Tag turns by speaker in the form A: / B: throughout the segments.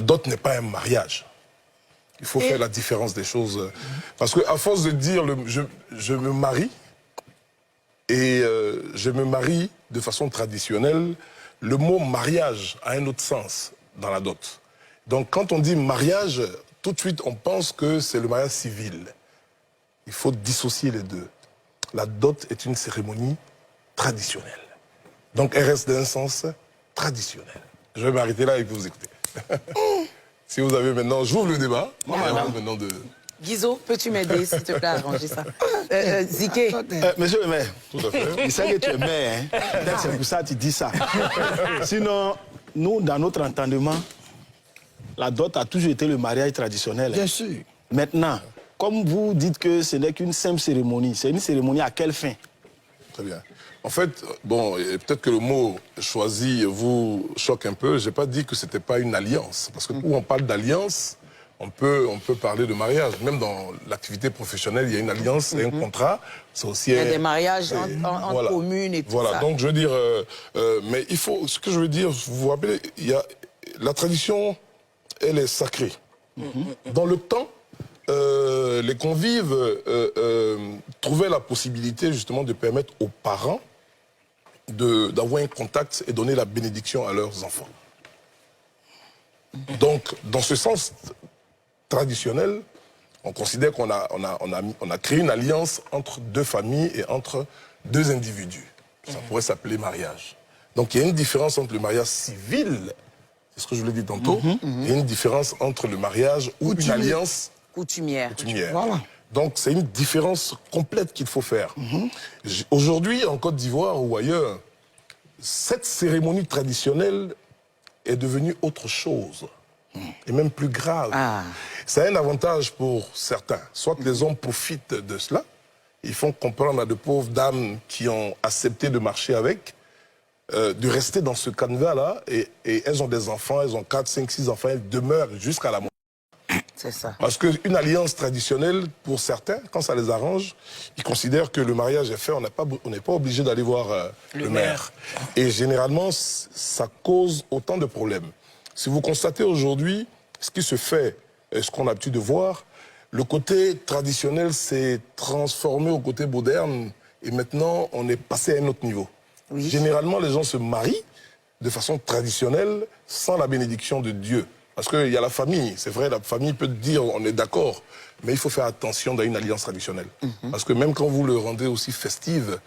A: dot n'est pas un mariage. Il faut faire la différence des choses. Parce qu'à force de dire je me marie, et je me marie de façon traditionnelle, le mot mariage a un autre sens dans la dot. Donc quand on dit mariage, tout de suite on pense que c'est le mariage civil. Il faut dissocier les deux. La dot est une cérémonie traditionnelle. Donc elle reste d'un sens traditionnel. Je vais m'arrêter là et vous écouter. Si vous avez maintenant, j'ouvre le débat. Maintenant de...
B: Guizot, peux-tu m'aider, s'il te plaît, à arranger ça? Ziké.
C: Monsieur le maire,
A: Tout à fait.
C: il sait que tu es maire, hein? Peut-être c'est pour ça que tu dis ça. Sinon, nous, dans notre entendement, la dot a toujours été le mariage traditionnel.
D: Bien sûr.
C: Maintenant, comme vous dites que ce n'est qu'une simple cérémonie, c'est une cérémonie à quelle fin?
A: Très bien. En fait, bon, peut-être que le mot choisi vous choque un peu. Je n'ai pas dit que ce n'était pas une alliance. Parce que où on parle d'alliance, on peut parler de mariage. Même dans l'activité professionnelle, il y a une alliance et un contrat. Aussi
B: il y a des mariages en communes et tout ça.
A: Voilà, donc je veux dire, mais il faut, ce que je veux dire, vous vous rappelez, la tradition, elle est sacrée. Dans le temps, les convives trouvaient la possibilité justement de permettre aux parents d'avoir un contact et donner la bénédiction à leurs enfants. Donc, dans ce sens traditionnel, on considère qu'on a créé une alliance entre deux familles et entre deux individus. Ça pourrait s'appeler mariage. Donc, il y a une différence entre le mariage civil, c'est ce que je vous l'ai dit tantôt, et une différence entre le mariage ou une alliance
B: coutumière.
D: Voilà.
A: Donc, c'est une différence complète qu'il faut faire. Aujourd'hui, en Côte d'Ivoire ou ailleurs, cette cérémonie traditionnelle est devenue autre chose, et même plus grave. Ça a un avantage pour certains. Soit les hommes profitent de cela, ils font comprendre à de pauvres dames qui ont accepté de marcher avec, de rester dans ce canevas-là, et elles ont des enfants, elles ont 4, 5, 6 enfants, elles demeurent jusqu'à la mort.
B: C'est ça.
A: Parce qu'une alliance traditionnelle, pour certains, quand ça les arrange, ils considèrent que le mariage est fait, on n'est pas obligé d'aller voir le maire. Et généralement, ça cause autant de problèmes. Si vous constatez aujourd'hui ce qui se fait, ce qu'on a l'habitude de voir, le côté traditionnel s'est transformé au côté moderne, et maintenant, on est passé à un autre niveau.
B: Oui.
A: Généralement, les gens se marient de façon traditionnelle, sans la bénédiction de Dieu. Parce qu'il y a la famille, c'est vrai, la famille peut dire on est d'accord, mais il faut faire attention dans une alliance traditionnelle. Parce que même quand vous le rendez aussi festive,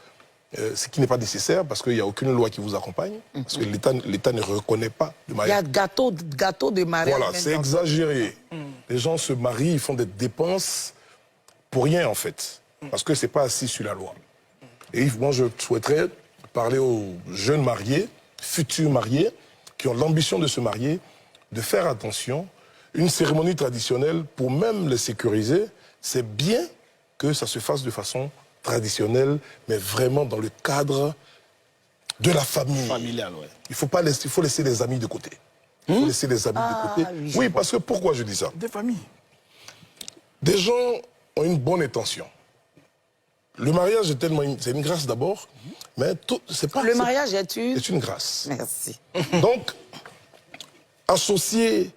A: ce qui n'est pas nécessaire, parce qu'il n'y a aucune loi qui vous accompagne, parce que l'État ne reconnaît pas le mariage.
B: Il y a gâteau de mariage.
A: Voilà, c'est exagéré. Les gens se marient, ils font des dépenses pour rien en fait, parce que ce n'est pas assis sur la loi. Et moi je souhaiterais parler aux jeunes mariés, futurs mariés, qui ont l'ambition de se marier, de faire attention. Une cérémonie traditionnelle, pour même les sécuriser, c'est bien que ça se fasse de façon traditionnelle, mais vraiment dans le cadre de la famille.
C: Familial, ouais.
A: Il faut laisser les amis de côté. Il faut laisser les amis de côté. Oui, parce que pourquoi je dis ça?
D: Des familles.
A: Des gens ont une bonne intention. Le mariage est tellement... C'est une grâce d'abord, mais c'est pas...
B: Le mariage est
A: une grâce.
B: Merci.
A: Donc, associer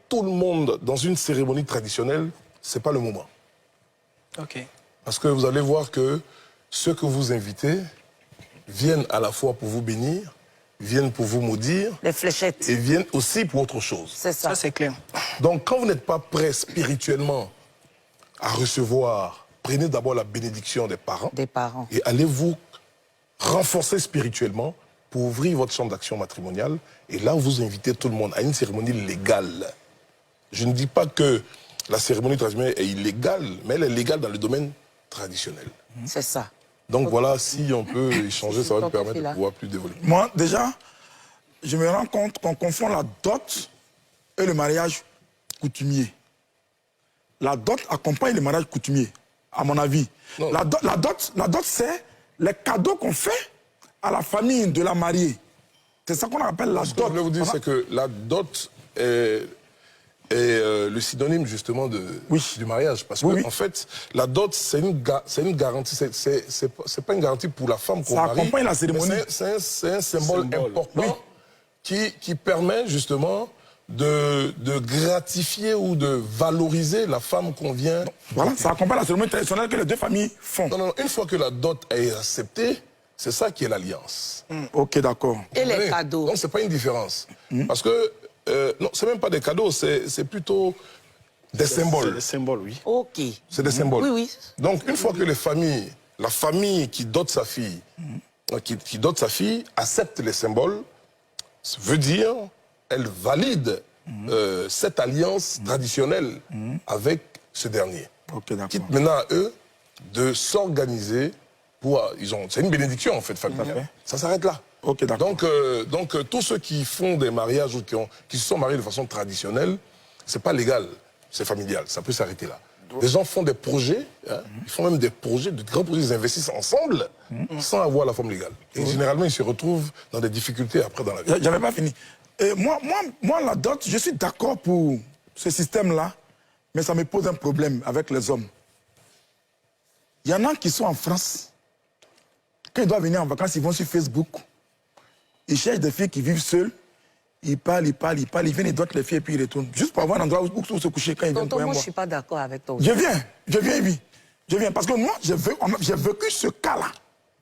A: tout le monde dans une cérémonie traditionnelle, c'est pas le moment.
D: OK.
A: Parce que vous allez voir que ceux que vous invitez viennent à la fois pour vous bénir, viennent pour vous maudire,
B: Les fléchettes.
A: et viennent aussi pour autre chose.
B: C'est ça.
D: Ça, c'est clair.
A: Donc, quand vous n'êtes pas prêt spirituellement à recevoir, prenez d'abord la bénédiction des parents.
B: Des parents.
A: Et allez vous renforcer spirituellement pour ouvrir votre champ d'action matrimoniale. Et là, vous invitez tout le monde à une cérémonie légale. Je ne dis pas que la cérémonie traditionnelle est illégale, mais elle est légale dans le domaine traditionnel.
B: C'est ça.
A: Donc voilà, si on peut échanger, ça va nous permettre de pouvoir plus développer.
D: Moi, déjà, je me rends compte qu'on confond la dot et le mariage coutumier. La dot accompagne le mariage coutumier, à mon avis. La dot, c'est les cadeaux qu'on fait à la famille de la mariée. C'est ça qu'on appelle la dot.
A: Ce que je voulais vous dire, c'est que la dot est le synonyme justement du mariage. Parce que, en fait, la dot, c'est une garantie. C'est pas une garantie pour la femme qu'on marie.
D: Ça accompagne la cérémonie.
A: C'est un symbole important qui permet justement de gratifier ou de valoriser la femme qu'on vient...
D: Voilà, ça accompagne la cérémonie traditionnelle que les deux familles font.
A: Non, une fois que la dot est acceptée, c'est ça qui est l'alliance.
D: Ok, d'accord.
B: Et les cadeaux?
A: Donc, c'est pas une différence. Parce que, non, c'est même pas des cadeaux, c'est plutôt des symboles.
C: C'est des symboles, oui.
B: Ok.
A: C'est des symboles.
B: Oui, oui.
A: Donc, une fois que la famille qui dote sa fille, qui dote sa fille, accepte les symboles, ça veut dire, elle valide cette alliance traditionnelle avec ce dernier.
D: Ok, d'accord.
A: Quitte maintenant à eux de s'organiser pour... C'est une bénédiction, en fait, familiale. Ça s'arrête là.
D: Ok, d'accord.
A: Donc, tous ceux qui font des mariages ou qui se sont mariés de façon traditionnelle, c'est pas légal, c'est familial, ça peut s'arrêter là. Les gens font des projets, hein, ils font même des projets, de grands projets, ils investissent ensemble sans avoir la forme légale. Et généralement, ils se retrouvent dans des difficultés après dans la vie.
D: J'avais pas fini. Et moi, la dot, je suis d'accord pour ce système-là, mais ça me pose un problème avec les hommes. Il y en a qui sont en France. Quand ils doivent venir en vacances, ils vont sur Facebook. Ils cherchent des filles qui vivent seules. Ils parlent, ils viennent, ils dotent les filles et puis ils retournent. Juste pour avoir un endroit où se coucher quand ils viennent pour un
B: Moi,
D: mois.
B: je ne suis pas d'accord avec toi.
D: Je viens, oui. Je viens, parce que moi, j'ai vécu ce cas-là.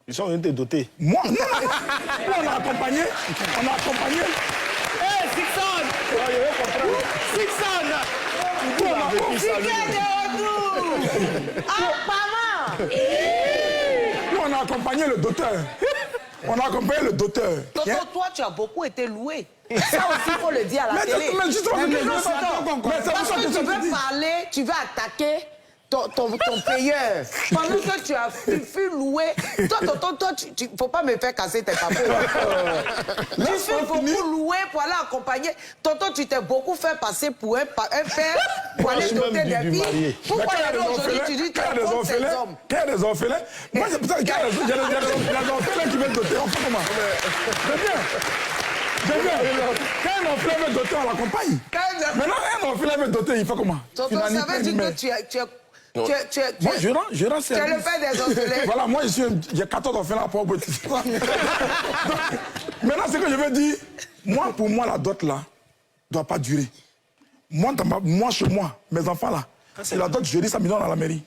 C: Ils sont venus te doter.
D: Moi, non, on a accompagné.
C: Hé, Sixon!
D: Nous, on a accompagné le docteur.
B: Tonton, toi, tu as beaucoup été loué. Ça aussi, il faut le dire à la télé.
D: Mais justement,
B: Parce que tu veux parler, tu veux attaquer ton payeur. Pendant que tu as fui loué. Toi, tu faut pas me faire casser tes papiers. Tu fais beaucoup louer pour aller accompagner. Tonton, tu t'es beaucoup fait passer pour un père pour aller doter des filles. Pourquoi aujourd'hui tu dis que tu es contre ces hommes?
D: Qu'il y a des orphelins. Moi, c'est pour ça qu'il y a des orphelins qui veulent doter. On fait comment? Je viens. Quand un orphelin veut doter, on l'accompagne. Maintenant, un orphelin veut doter, il fait comment?
B: Tonton, ça veut dire que tu es...
D: Moi, je rends service.
B: Tu es le père des orphelins.
D: Voilà, moi, j'ai 14 orphelins à Port-Beauté. Maintenant, ce que je veux dire, pour moi, la dot, là, ne doit pas durer. Moi, chez moi, mes enfants, là, c'est la dot jeudi, samedi, on est à la mairie.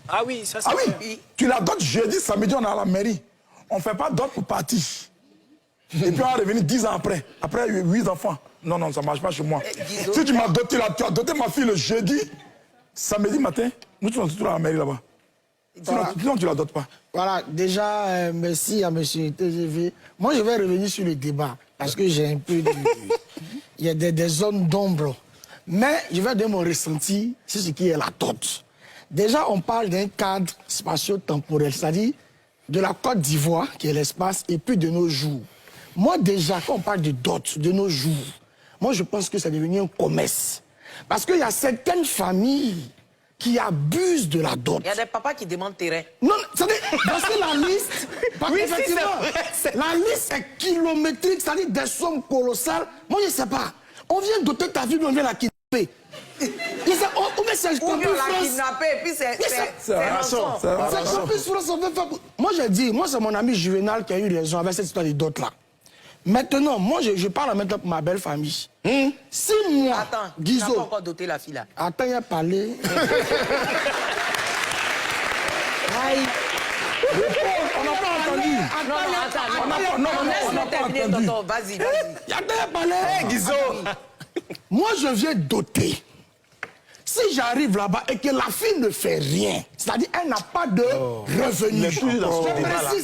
C: Ah oui, ça c'est...
D: Ah oui, tu la dotes jeudi, samedi, on est à la mairie. On ne fait pas dot pour partir. Et puis on va revenir 10 ans après 8 enfants. Non, ça ne marche pas chez moi. Si tu m'as doté, tu as doté ma fille le jeudi, samedi matin, nous sommes tous à la mairie là-bas. Sinon, tu ne la dotes pas.
E: Voilà, déjà, merci à M. TGV. Moi, je vais revenir sur le débat, parce que j'ai un peu de... Il y a des zones d'ombre. Mais je vais donner mon ressenti sur ce qui est la dot. Déjà, on parle d'un cadre spatio-temporel, c'est-à-dire de la Côte d'Ivoire, qui est l'espace, et puis de nos jours. Moi, déjà, quand on parle de dot, de nos jours, moi, je pense que c'est devenu un commerce. Parce qu'il y a certaines familles qui abusent de la dot.
B: Il y a des papas qui demandent terrain.
E: Non, c'est-à-dire, voici la liste. Parce qu'effectivement, la liste est kilométrique, c'est-à-dire des sommes colossales. Moi, je ne sais pas. On vient doter ta vie, mais on vient la kidnapper. Ou bien c'est
B: Ou bien la kidnapper, et puis c'est rançon.
E: Moi, j'ai dit, moi, c'est mon ami Juvenal qui a eu raison avec cette histoire de dot là. Maintenant, moi, je parle maintenant pour ma belle famille. Si moi,
B: Attends,
E: Guizot...
B: tu n'as pas encore doté la fille là.
E: Attends, il a parlé. Aïe.
D: On n'a pas entendu.
B: Non, laisse-le terminer, tonton. Vas-y.
E: Attends, il a parlé. Guizot. Moi, je viens doter. Si j'arrive là-bas et que la fille ne fait rien, c'est-à-dire qu'elle n'a pas de revenus.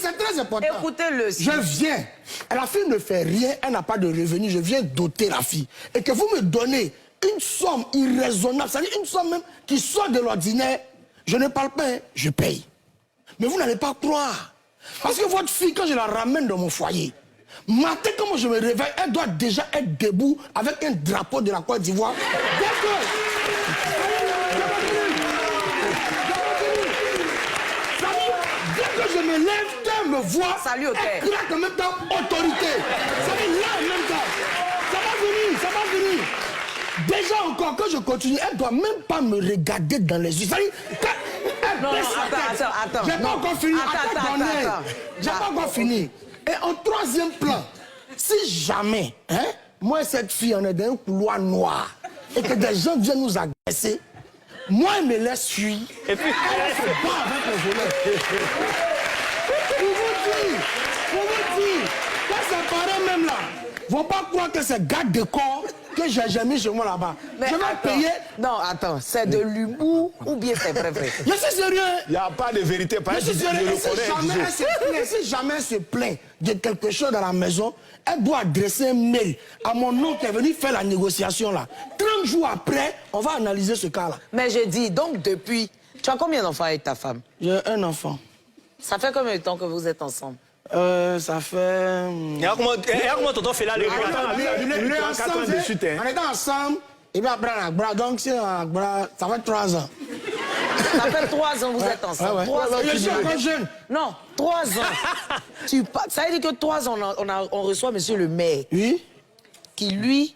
E: C'est très important.
B: Écoutez-le.
E: Je viens, et la fille ne fait rien, elle n'a pas de revenus, je viens doter la fille. Et que vous me donnez une somme irraisonnable, c'est-à-dire une somme même qui sort de l'ordinaire, je ne parle pas, je paye. Mais vous n'allez pas croire. Parce que votre fille, quand je la ramène dans mon foyer, matin, quand je me réveille, elle doit déjà être debout avec un drapeau de la Côte d'Ivoire. Dès que je me lève, qu'elle me voit,
B: salut,
E: elle craque en même temps autorité. Ça veut dire là en même temps. Ça va venir. Déjà encore, quand je continue, elle ne doit même pas me regarder dans les yeux. Ça veut dire,
B: non, attends.
E: J'ai pas encore fini. J'ai pas encore fini. Et en troisième plan, si jamais, moi et cette fille, on est dans un couloir noir, et que des gens viennent nous agresser, moi, elle me laisse fuir. Et puis, elle se bat avec le volet. Pour vous dire, quand ces parents même là, vont pas croire que c'est garde de corps que j'ai mis chez moi là-bas. Je vais payer.
B: Non, attends, c'est de l'humour ou bien c'est vrai?
E: Je suis sérieux.
C: Il n'y a pas de vérité.
E: Je suis sérieux. Si jamais elle se plaint de quelque chose dans la maison, elle doit adresser un mail à mon oncle qui est venu faire la négociation là. 30 jours après, on va analyser ce cas-là.
B: Mais je dis, donc depuis, tu as combien d'enfants avec ta femme?
E: J'ai un enfant.
B: Ça fait combien de temps que vous êtes ensemble?
E: Ça fait...
F: Et comment tonton fait là, le
E: On était ensemble, et puis après, donc c'est ça fait 3 ans.
B: Ça fait 3 ans que vous êtes ensemble. 3 ans.
E: Je suis encore jeune.
B: Non, 3 ans. Ça veut dire que 3 ans, on reçoit monsieur le maire.
E: Oui.
B: Qui, lui,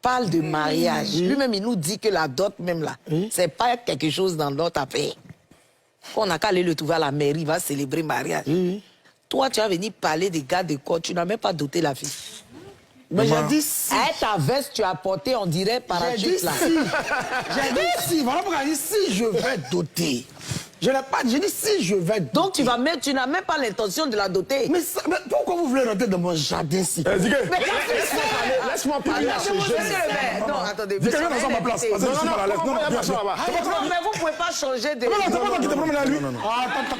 B: parle de mariage. Lui-même, il nous dit que la dot, même là, c'est pas quelque chose dans notre affaire. On n'a qu'à aller le trouver à la mairie, il va célébrer mariage. Toi, tu as venu parler des gars de corps, tu n'as même pas doté la fille.
E: Mais j'ai dit si.
B: Avec ta veste, tu as porté, on dirait parachute là.
E: J'ai dit si. Voilà pourquoi j'ai dit si je vais doter. Je n'ai pas dit si je vais doter.
B: Donc tu n'as même pas l'intention de la doter.
E: Mais pourquoi vous voulez rentrer dans mon jardin si?
C: Laisse-moi parler à ce jeune.
B: Non, attendez.
D: Dis quelqu'un dans ma place. Parce que je suis mal à l'aise. Non,
B: Mais vous ne pouvez pas changer de...
D: non, c'est pas toi qui te promènes à lui.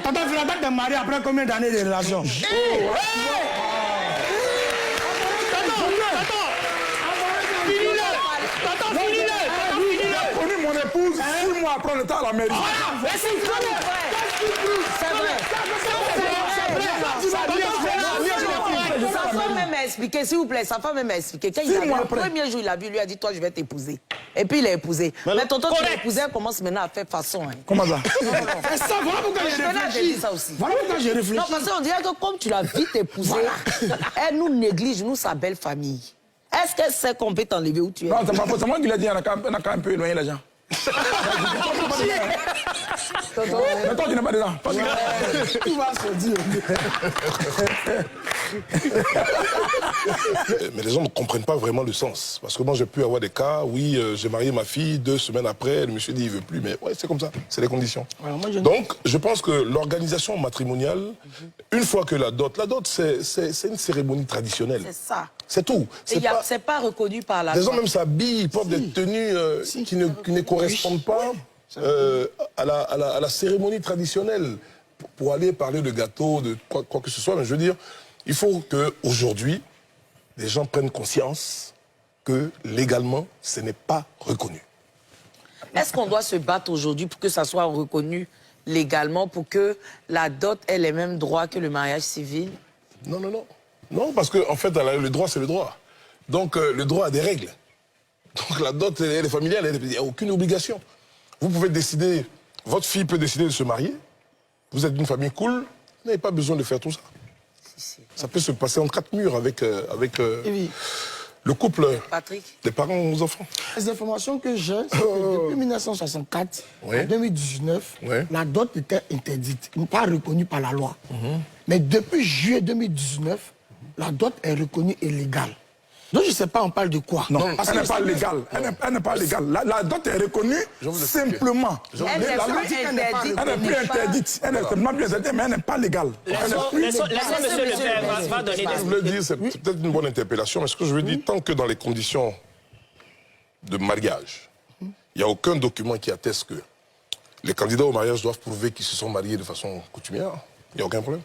E: T'as vu la date de mariée après combien d'années de relation?
D: Il a connu mon épouse 6 mois après le temps à la mairie.
B: C'est vrai. Sa femme même a expliqué, s'il vous plaît, sa femme même a expliqué. Quand il a vu, le premier jour, il a vu, lui a dit, toi, je vais t'épouser. Et puis, il a épousé. Mais tonton, tu l'as épousé, elle commence maintenant à faire façon.
D: Comment ça?
E: C'est ça, voilà pourquoi j'ai réfléchi.
B: Ça aussi.
E: Voilà pourquoi j'ai réfléchi.
B: Non, parce qu'on dirait que comme tu l'as vite épousé, elle nous néglige, nous, sa belle famille. Est-ce qu'elle sait qu'on peut t'enlever où tu es?
D: Non, c'est moi qui l'ai dit, on a quand même un peu éloigné les gens. Mais toi, tu n'es pas dedans.
E: Tout va se dire.
A: Mais les gens ne comprennent pas vraiment le sens. Parce que moi, j'ai pu avoir des cas, oui, j'ai marié ma fille, 2 semaines après, le monsieur dit il veut plus, mais ouais, c'est comme ça, c'est les conditions. Alors, moi, donc, je pense que l'organisation matrimoniale, une fois que la dot, c'est une cérémonie traditionnelle.
B: C'est ça.
A: C'est tout.
B: C'est pas reconnu par la loi.
A: Les gens même s'habillent, ils portent des tenues qui ne correspondent pas à la cérémonie traditionnelle pour aller parler de gâteau, de quoi que ce soit. Mais je veux dire, il faut qu'aujourd'hui, les gens prennent conscience que légalement, ce n'est pas reconnu.
B: Est-ce qu'on doit se battre aujourd'hui pour que ça soit reconnu légalement, pour que la dot ait les mêmes droits que le mariage civil?
A: Non, non, non. Non, parce qu'en fait, le droit, c'est le droit. Donc, le droit a des règles. Donc, la dot, elle est familiale, il n'y a aucune obligation. Vous pouvez décider, votre fille peut décider de se marier. Vous êtes d'une famille cool, vous n'avez pas besoin de faire tout ça. Ça peut se passer en 4 murs avec le couple,
B: Patrick,
A: les parents aux enfants.
E: Les informations que j'ai, c'est que depuis 1964 à 2019, la dot était interdite, pas reconnue par la loi. Mais depuis juillet 2019, la dot est reconnue illégale. Donc je ne sais pas, on parle de quoi?
D: Non, parce qu'elle n'est pas légale. Elle n'est pas légale. La dot est reconnue simplement.
B: elle n'est plus interdite.
D: Elle n'est simplement plus interdite, mais elle n'est pas légale.
F: Laissons monsieur le père va donner des...
A: Je voulais dire, c'est peut-être une bonne interpellation, mais ce que je veux dire, tant que dans les conditions de mariage, il n'y a aucun document qui atteste que les candidats au mariage doivent prouver qu'ils se sont mariés de façon coutumière, il n'y a aucun problème.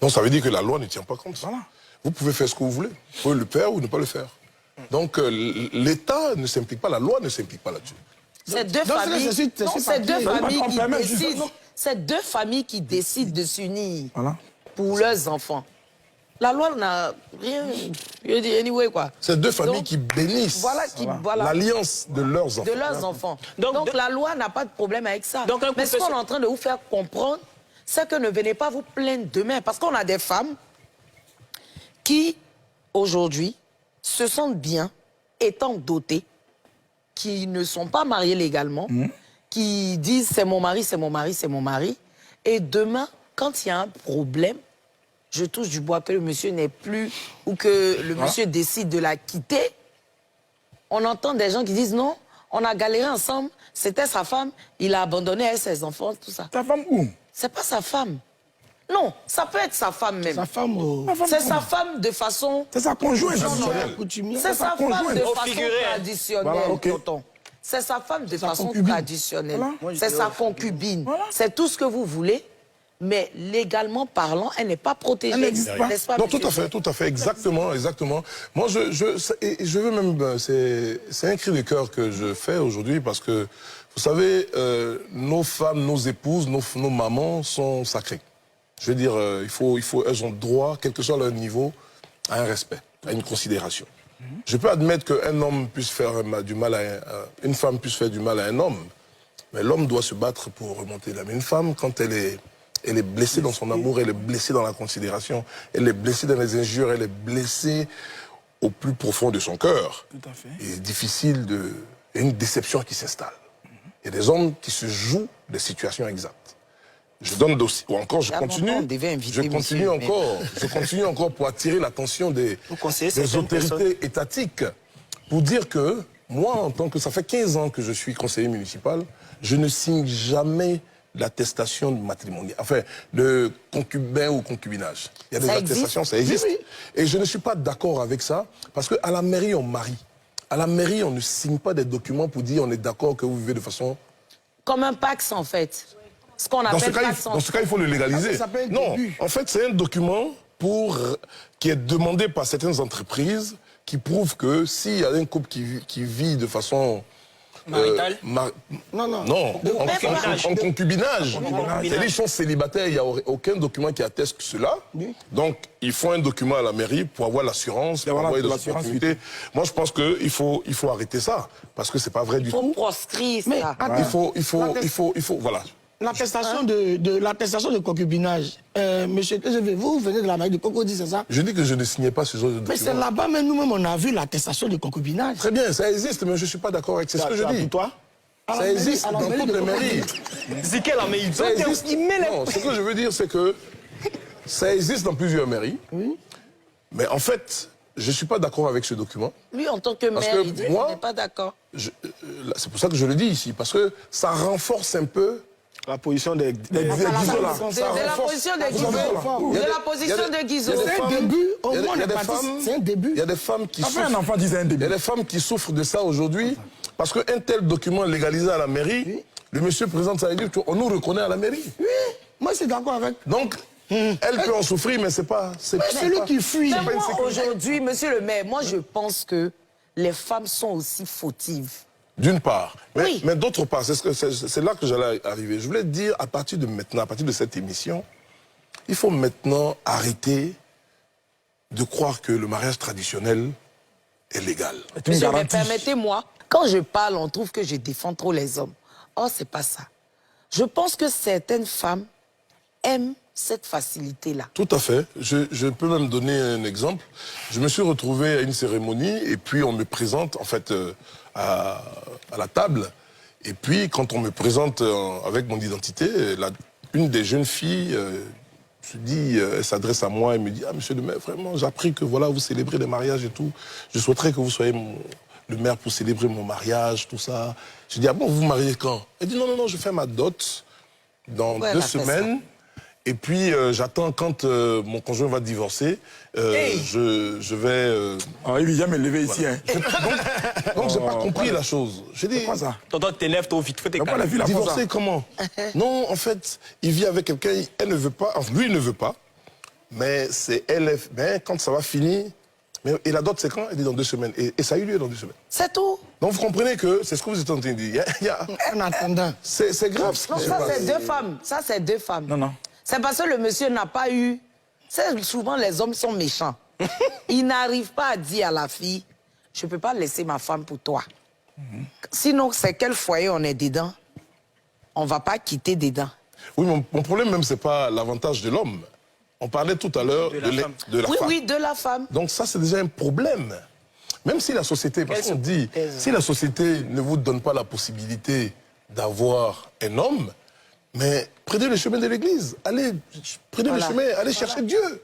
A: Donc ça veut dire que la loi ne tient pas compte. Voilà. Vous pouvez faire ce que vous voulez. Vous pouvez le faire ou ne pas le faire. Donc l'État ne s'implique pas, la loi ne s'implique pas là-dessus.
B: C'est deux familles qui décident de s'unir pour leurs enfants. La loi n'a rien... Anyway, quoi.
A: C'est 2 familles qui bénissent l'alliance de leurs enfants.
B: De leurs enfants. Donc la loi n'a pas de problème avec ça. Mais ce qu'on est en train de vous faire comprendre, c'est que ne venez pas vous plaindre demain. Parce qu'on a des femmes qui, aujourd'hui, se sentent bien, étant dotées, qui ne sont pas mariées légalement, qui disent « c'est mon mari, c'est mon mari, c'est mon mari ». Et demain, quand il y a un problème, je touche du bois, que le monsieur n'est plus, ou que le monsieur décide de la quitter, on entend des gens qui disent non, on a galéré ensemble, c'était sa femme, il a abandonné elle, ses enfants, tout ça.
D: Ta femme où?
B: C'est pas sa femme. Non, ça peut être sa femme même.
E: Sa femme au...
B: C'est sa femme de façon...
D: C'est sa conjointe.
E: coutumière.
B: C'est sa femme de
F: Au
B: façon
F: figuré, hein.
B: traditionnelle,
D: Voilà, ok.
B: tonton. C'est sa femme de façon
E: concubine.
B: traditionnelle.
D: Voilà.
B: C'est sa concubine.
D: Voilà.
B: C'est tout ce que vous voulez, mais légalement parlant, elle n'est pas protégée.
D: Elle n'existe pas.
B: N'est-ce pas,
A: Non,
B: monsieur?
A: tout à fait, exactement. Moi, je veux même, c'est un cri de cœur que je fais aujourd'hui parce que, vous savez, nos femmes, nos épouses, nos mamans sont sacrées. Je veux dire, elles ont droit, quel que soit leur niveau, à un respect, à une considération. Je peux admettre qu'un homme puisse faire du mal une femme puisse faire du mal à un homme, mais l'homme doit se battre pour remonter là. Mais une femme, quand elle est blessée dans son amour, elle est blessée dans la considération, elle est blessée dans les injures, elle est blessée au plus profond de son cœur.
D: Tout à fait.
A: Il est difficile il y a une déception qui s'installe. Il y a des hommes qui se jouent des situations exactes. Je donne aussi, ou encore je continue encore pour attirer l'attention des autorités étatiques pour dire que moi, ça fait 15 ans que je suis conseiller municipal, je ne signe jamais l'attestation matrimoniale, enfin, de concubin ou concubinage. Il y a des attestations, ça existe. Oui. Et je ne suis pas d'accord avec ça, parce qu'à la mairie, on marie. À la mairie, on ne signe pas des documents pour dire on est d'accord que vous vivez de façon...
B: Comme un Pax, en fait. Ce qu'on appelle Pax.
A: Dans ce cas, il faut le légaliser. Non, en fait, c'est un document qui est demandé par certaines entreprises qui prouve que s'il y a un couple qui vit de façon...
F: Marital
A: Non, en concubinage. C'est-à-dire ils sont célibataires, il n'y a aucun document qui atteste cela. Donc, il faut un document à la mairie pour avoir l'assurance, pour avoir l'assurance. Moi, je pense qu'il faut arrêter ça, parce que c'est pas vrai du tout.
B: Il faut proscrire ça.
A: Il faut, voilà.
E: L'attestation de concubinage, monsieur TGV, vous venez de la mairie de Cocody, c'est ça?
A: Je dis que je ne signais pas ce genre de document.
E: Mais c'est là-bas, mais nous-mêmes, on a vu l'attestation de concubinage.
A: Très bien, ça existe, mais je ne suis pas d'accord avec ce que je dis.
C: Toi?
A: Ça existe dans toutes les mairies.
F: C'est quelle la mairie?
A: Ça existe. Non, ce que je veux dire, c'est que ça existe dans plusieurs mairies. Oui. Mais en fait, je ne suis pas d'accord avec ce document.
B: Lui, en tant que maire, il dit qu'il n'est pas d'accord.
A: C'est pour ça que je le dis ici, parce que ça renforce un peu
C: la position des
B: De la position de Guizot.
E: C'est un début, au moins, c'est un début.
A: Il y a des femmes qui souffrent.
D: Un enfant disait un début.
A: Il y a des femmes qui souffrent de ça aujourd'hui, parce qu'un tel document légalisé à la mairie, le monsieur présente ça et dit on nous reconnaît à la mairie.
E: Oui, moi, je suis d'accord avec.
A: Donc, elle peut en souffrir, mais c'est pas...
E: C'est celui qui fuit.
B: Mais moi, aujourd'hui, monsieur le maire, moi, je pense que les femmes sont aussi fautives.
A: D'une part.
B: Oui.
A: Mais d'autre part, c'est là que j'allais arriver. Je voulais dire, à partir de maintenant, à partir de cette émission, il faut maintenant arrêter de croire que le mariage traditionnel est légal.
B: Monsieur, mais permettez-moi, quand je parle, on trouve que je défends trop les hommes. Oh, c'est pas ça. Je pense que certaines femmes aiment cette facilité-là.
A: Tout à fait. Je peux même donner un exemple. Je me suis retrouvé à une cérémonie et puis on me présente, en fait, à la table. Et puis, quand on me présente avec mon identité, une des jeunes filles elle s'adresse à moi et me dit « Ah, monsieur le maire, vraiment, j'ai appris que voilà, vous célébrez les mariages et tout. Je souhaiterais que vous soyez le maire pour célébrer mon mariage, tout ça. » Je dis « Ah bon, vous vous mariez quand ?» Elle dit « Non, je fais ma dot dans 2 semaines. » Et puis, j'attends quand mon conjoint va divorcer, je vais...
D: il vient me lever ici. Hein.
A: Donc, j'ai pas compris la chose. J'ai dit...
D: Quoi ça?
F: Tonton, t'énerves trop vite, faut tes
A: divorcer comment? Non, en fait, il vit avec quelqu'un, elle ne veut pas, enfin, lui, il ne veut pas, mais c'est elle, mais quand ça va finir... Et la dot, c'est quand? Elle dit dans 2 semaines. Et ça a eu lieu dans 2 semaines.
B: C'est tout.
A: Donc, vous comprenez que c'est ce que vous êtes en train de dire.
E: En attendant.
A: C'est grave.
B: Non, ça, c'est 2 femmes. Ça, c'est 2 femmes.
D: Non.
B: C'est parce que le monsieur n'a pas eu... Souvent, les hommes sont méchants. Ils n'arrivent pas à dire à la fille, je ne peux pas laisser ma femme pour toi. Sinon, c'est quel foyer on est dedans? On ne va pas quitter dedans.
A: Oui, mon problème même, ce n'est pas l'avantage de l'homme. On parlait tout à l'heure de la femme.
B: Oui, de la femme.
A: Donc ça, c'est déjà un problème. Même si la société, parce qu'on dit, si la société ne vous donne pas la possibilité d'avoir un homme, mais prenez le chemin de l'église. Allez, prenez le chemin, allez chercher Dieu.